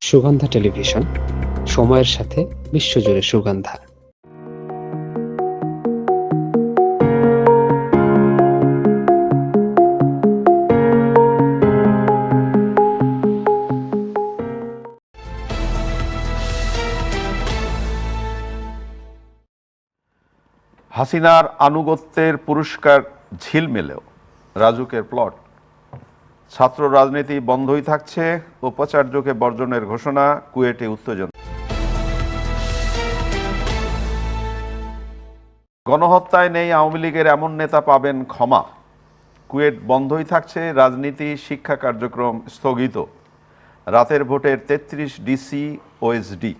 Sugandha television, সময়ের সাথে বিশ্বজুড়ে সুগন্ধা। হাসিনার আনুগত্যের পুরস্কার ঝিলমেলেও রাজুকের প্লট। ছাত্র রাজনীতি বন্ধই থাকছে, উপাচার্যকে বর্জনের ঘোষণা, কুয়েটে উত্তেজনা। গণহত্যায় নেই আওয়ামী লীগের এমন নেতা পাবেন ক্ষমা। কুয়েট বন্ধই থাকছে, রাজনীতি শিক্ষা কার্যক্রম স্থগিত। রাতের ভোটের ৩৩ ডিসি ওএসডি।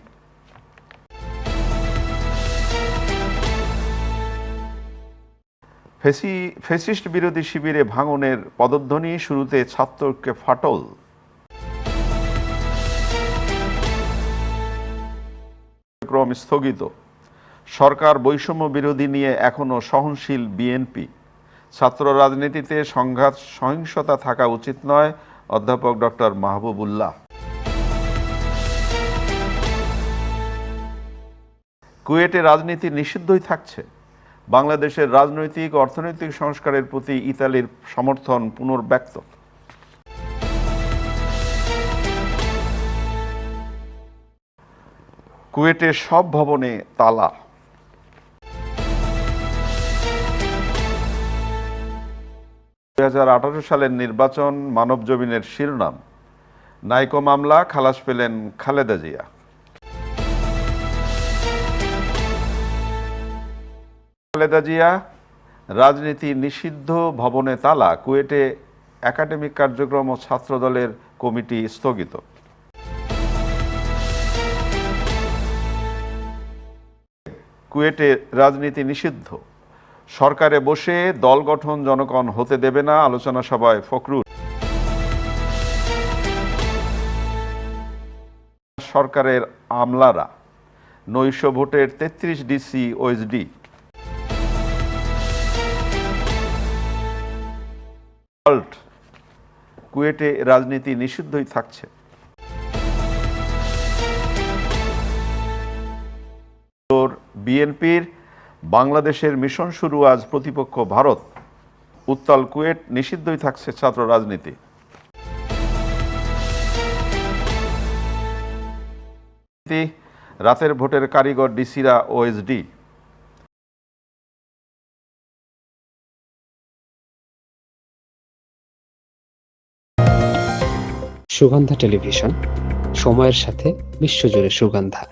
ফ্যাসিস্ট বিরোধী শিবিরে ভাঙনের পদধ্বনি, শুরুতে ছাত্রকে ফাটল। কার্যক্রম স্থগিত। সরকার বৈষম্য বিরোধী নিয়ে এখনো সহনশীল বিএনপি। ছাত্র রাজনীতিতে সংঘাত সহিংসতা থাকা উচিত নয়, অধ্যাপক ডক্টর মাহবুবুল্লাহ। কুয়েটে রাজনীতি নিষিদ্ধই থাকছে। বাংলাদেশের রাজনৈতিক ও অর্থনৈতিক সংস্কারের প্রতি ইতালির সমর্থন পুনর্ব্যক্ত। কুয়েটের সব ভবনে তালা। 2018 সালের নির্বাচন মানবজমিনের শিরোনাম। নাইকো মামলা, খালাস পেলেন খালেদা জিয়া। খালেদা জিয়া, রাজনীতি নিষিদ্ধ, ভবনে তালা। কুয়েটে একাডেমিক কার্যক্রম ও ছাত্রদলের কমিটি স্থগিত। কুয়েটে রাজনীতি নিষিদ্ধ। সরকারে বসে দল গঠন জনগণ হতে দেবে না, আলোচনা সভায় ফখরুল। সরকারের আমলারা, নৈশ ভোটের 33 ডিসি ওএসডি। কুয়েটে রাজনীতি নিষিদ্ধই থাকছে। বিএনপির বাংলাদেশের মিশন শুরু আজ, প্রতিপক্ষ ভারত। উত্তাল কুয়েট, নিষিদ্ধই থাকছে ছাত্র রাজনীতি। রাতের ভোটের কারিগর ডিসিরা ওএসডি। সুগন্ধা টেলিভিশন, সময়ের সাথে বিশ্বজুড়ে সুগন্ধা।